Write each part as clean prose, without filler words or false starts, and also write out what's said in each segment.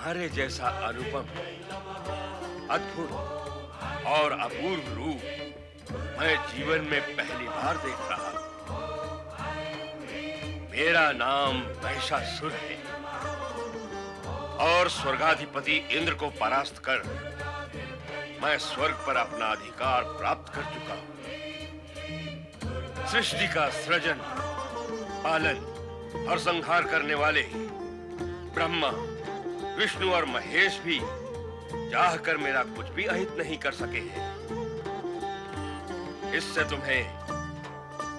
तुम्हारे जैसा अनुपम, अद्भुत और अपूर्व रूप मैं जीवन में पहली बार देख रहा हूं। मेरा नाम महिषासुर है और स्वर्गाधिपति इंद्र को परास्त कर मैं स्वर्ग पर अपना अधिकार प्राप्त कर चुका हूं। सृष्टि का सृजन, पालन और संहार करने वाले ब्रह्मा, विष्णु और महेश भी चाहकर मेरा कुछ भी अहित नहीं कर सके हैं। इससे तुम्हें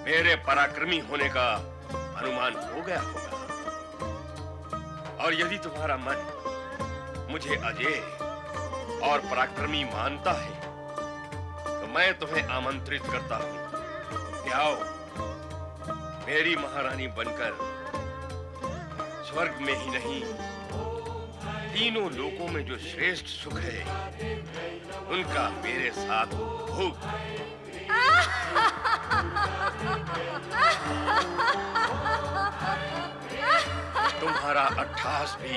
मेरे पराक्रमी होने का अनुमान हो गया होगा। और यदि तुम्हारा मन मुझे अजेय और पराक्रमी मानता है तो मैं तुम्हें आमंत्रित करता हूं कि आओ, मेरी महारानी बनकर स्वर्ग में ही नहीं, तीनों लोकों में जो श्रेष्ठ सुख है उनका मेरे साथ भोग। तुम्हारा अट्टहास भी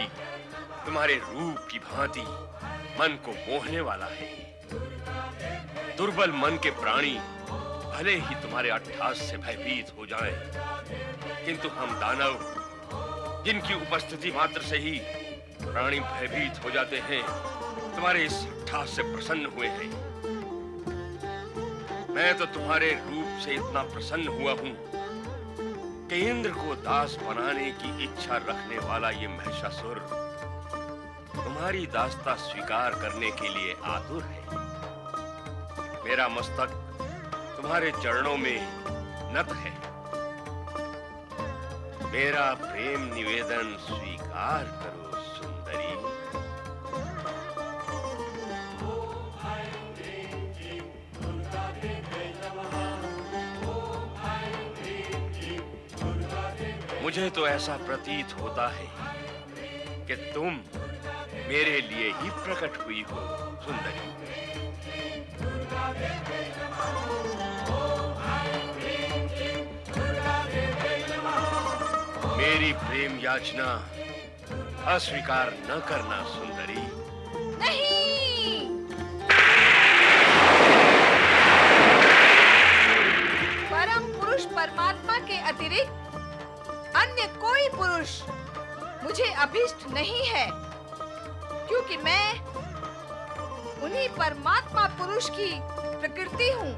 तुम्हारे रूप की भांति मन को मोहने वाला है। दुर्बल मन के प्राणी भले ही तुम्हारे अट्टहास से भयभीत हो जाएं, किंतु हम दानव, जिनकी उपस्थिति मात्र से ही प्राणी भयभीत हो जाते हैं, तुम्हारे इस अट्टहास से प्रसन्न हुए हैं। मैं तो तुम्हारे रूप से इतना प्रसन्न हुआ हूं कि इंद्र को दास बनाने की इच्छा रखने वाला ये महिषासुर तुम्हारी दासता स्वीकार करने के लिए आतुर है। मेरा मस्तक तुम्हारे चरणों में नत है। मेरा प्रेम निवेदन स्वीकार करो सुंदरी। मुझे तो ऐसा प्रतीत होता है कि तुम मेरे लिए ही प्रकट हुई हो सुंदरी। मेरी प्रेम याचना अस्वीकार न करना सुंदरी। नहीं! परम पुरुष परमात्मा के अतिरिक्त अन्य कोई पुरुष मुझे अभिष्ट नहीं है, क्योंकि मैं उन्हीं परमात्मा पुरुष की प्रकृति हूँ।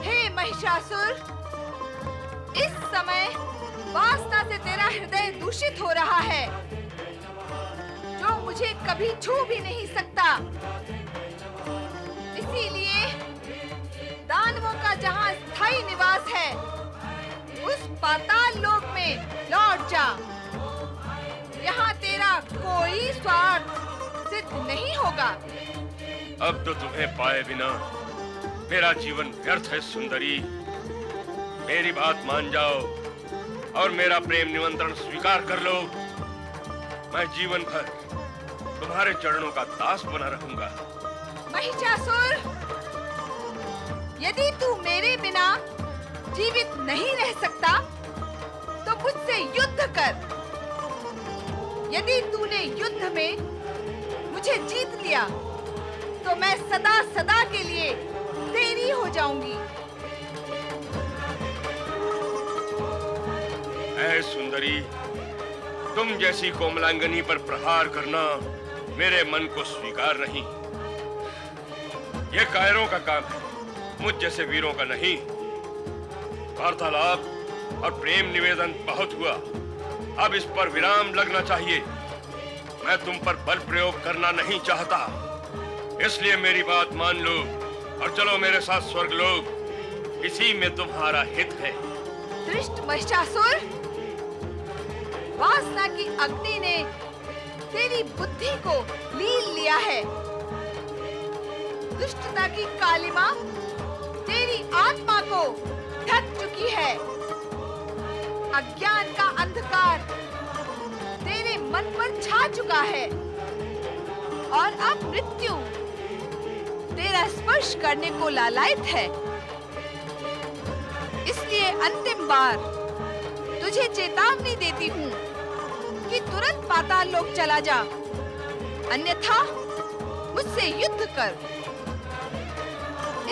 हे महिषासुर, इस समय वासना से तेरा हृदय दूषित हो रहा है, जो मुझे कभी छू भी नहीं सकता। इसीलिए दानवों का जहाँ स्थायी निवास है, उस पाताल लोक में लौट जा। यहाँ तेरा कोई स्वार्थ सिद्ध नहीं होगा। अब तो तुम्हें पाए बिना मेरा जीवन व्यर्थ है सुंदरी। मेरी बात मान जाओ और मेरा प्रेम निमंत्रण स्वीकार कर लो। मैं जीवन भर तुम्हारे चरणों का दास बना रहूंगा। महिषासुर, यदि तू मेरे बिना जीवित नहीं रह सकता तो मुझसे युद्ध कर। यदि तूने युद्ध में मुझे जीत लिया तो मैं सदा सदा के लिए तेरी हो जाऊंगी। ऐ सुंदरी, तुम जैसी कोमलांगनी पर प्रहार करना मेरे मन को स्वीकार नहीं। ये कायरों का काम है, मुझ जैसे वीरों का नहीं। वार्तालाप और प्रेम निवेदन बहुत हुआ, अब इस पर विराम लगना चाहिए। मैं तुम पर बल प्रयोग करना नहीं चाहता, इसलिए मेरी बात मान लो और चलो मेरे साथ स्वर्गलोक। इसी में तुम्हारा हित है। दुष्ट महिषासुर, वासना की अग्नि ने तेरी बुद्धि को लील लिया है। दुष्टता की कालिमा तेरी आत्मा को ढक चुकी है। अज्ञान का अंधकार तेरे मन पर छा चुका है और अब मृत्यु तेरा स्पर्श करने को लालायित है। इसलिए अंतिम बार तुझे चेतावनी देती हूँ कि कि तुरंत पाताल लोक चला जा, अन्यथा मुझसे युद्ध कर।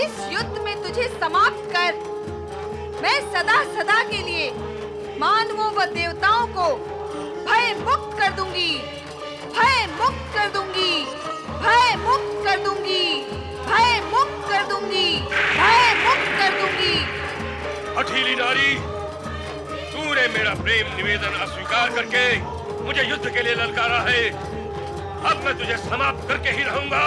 इस युद्ध में तुझे समाप्त कर मैं सदा सदा के लिए मानवों व देवताओं को भय मुक्त कर दूंगी, भय मुक्त कर दूंगी, भय मुक्त कर दूंगी, भय मुक्त कर दूंगी, भय मुक्त कर दूंगी। हठीली नारी, तूने मेरा प्रेम निवेदन अस्वीकार करके मुझे युद्ध के लिए ललकारा है। अब मैं तुझे समाप्त करके ही रहूंगा।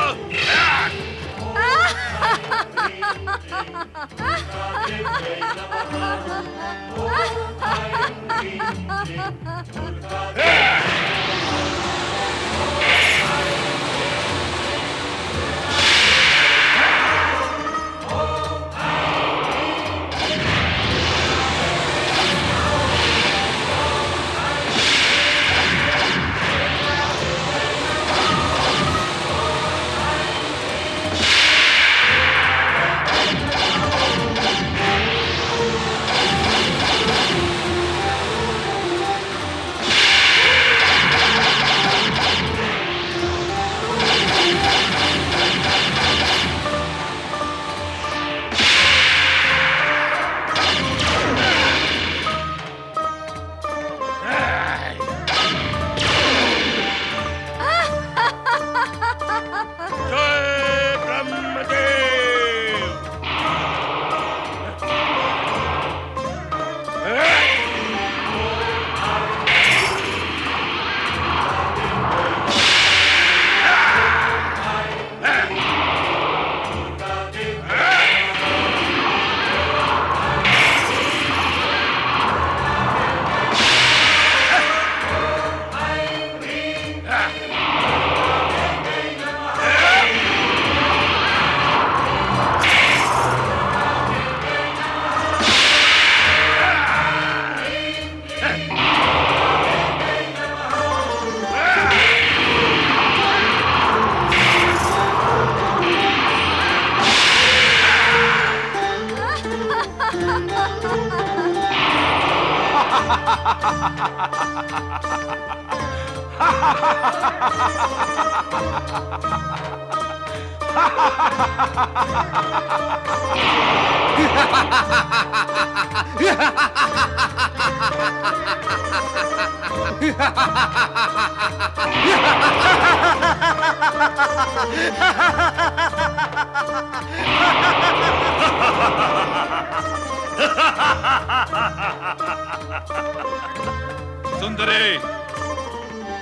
सुंदरी,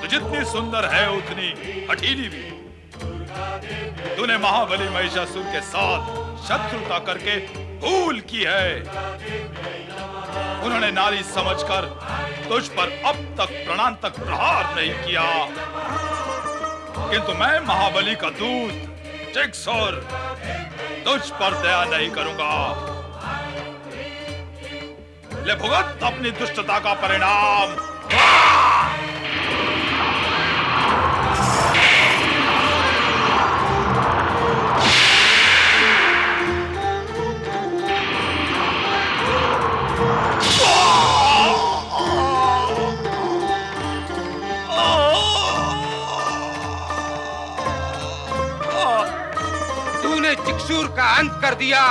तू जितनी सुंदर है उतनी हठीली भी। तूने महाबली महिषासुर के साथ शत्रुता करके भूल की है। उन्होंने नारी समझकर तुझ पर अब तक प्राणांतक प्रहार नहीं किया, किंतु मैं महाबली का दूत जिक्सुर तुझ पर दया नहीं करूंगा। ले भुगत अपनी दुष्टता का परिणाम। तूने जिक्सुर का अंत कर दिया,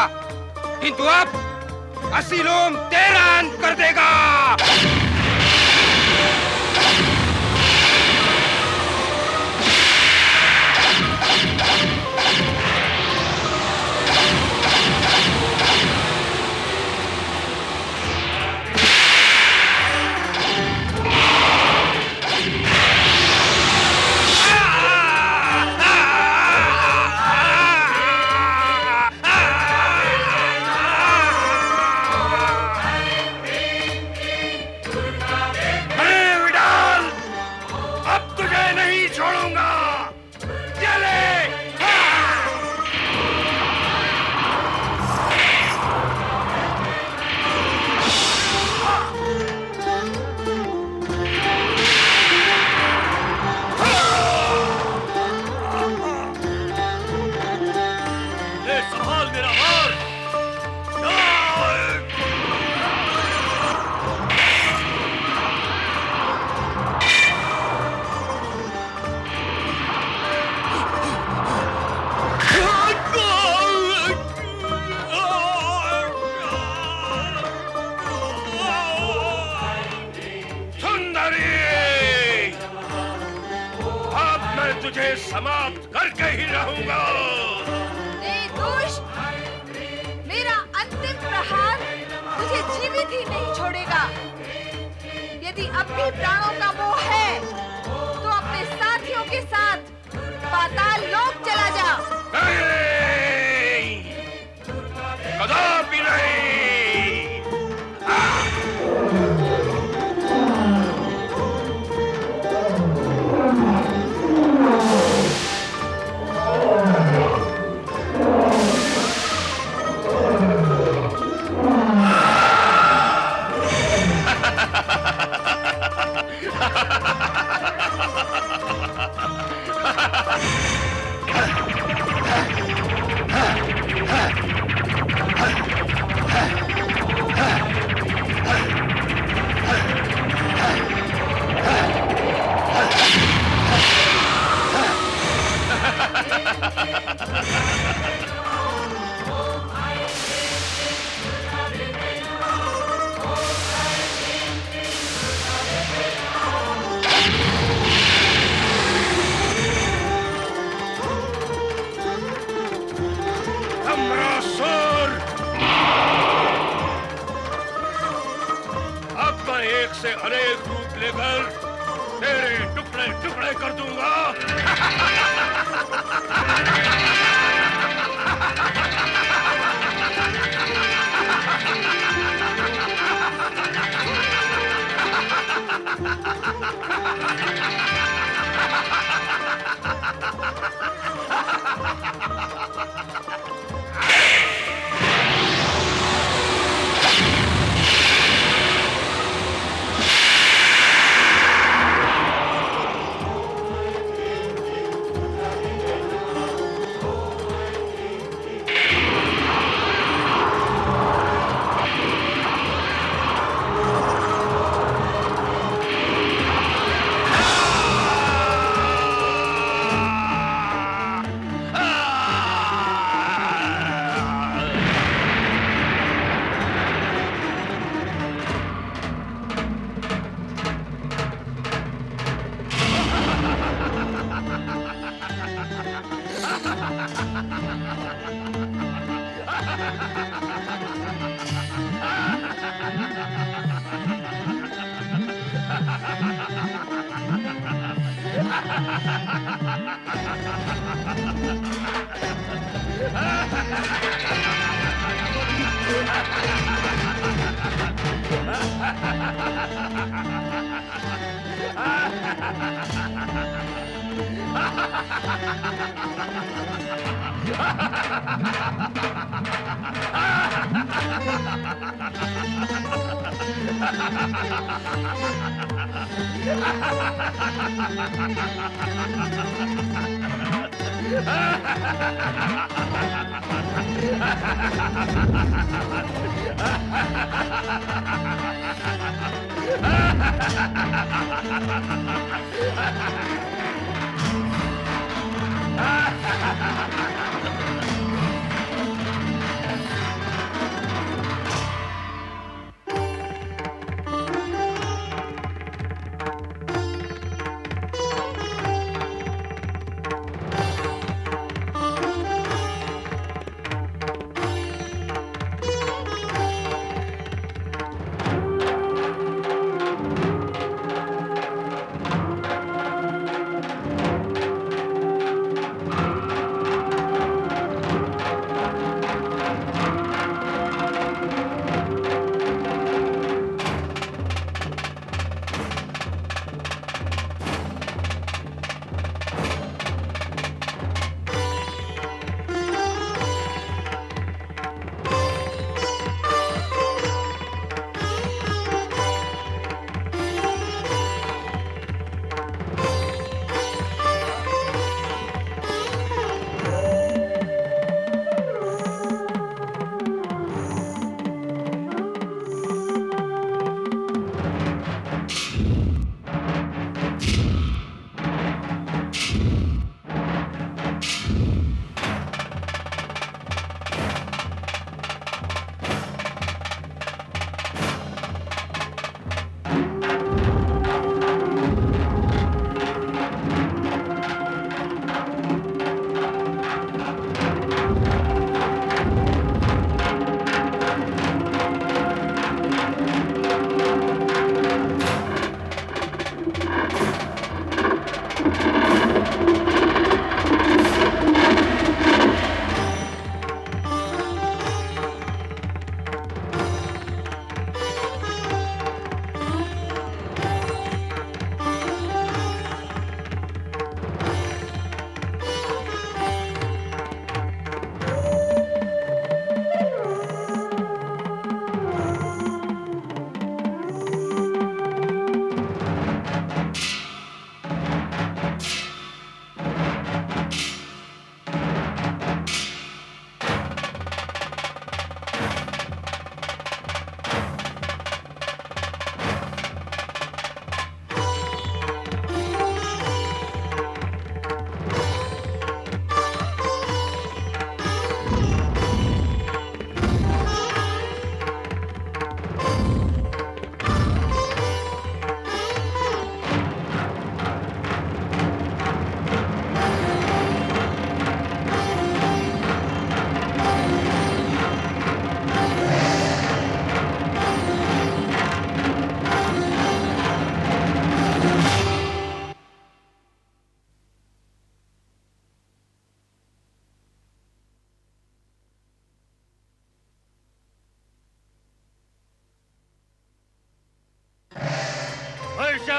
किंतु अब असीलोम तेरा अंत कर देगा। मैं तुझे समाप्त करके ही रहूंगा। ए दुष्ट, मेरा अंतिम प्रहार तुझे जीवित ही नहीं छोड़ेगा। यदि अब भी प्राणों का मोह है तो अपने साथियों के साथ पाताल लोक चला जा। नहीं, कदापि नहीं। से अनेक रूप लेकर तेरे टुकड़े टुकड़े कर दूंगा।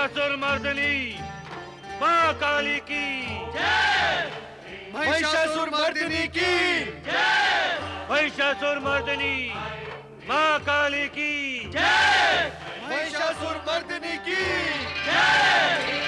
महिषासुर मर्दिनी माँ काली की महिषासुर मर्दिनी की महिषासुर मर्दिनी माँ काली की महिषासुर मर्दिनी की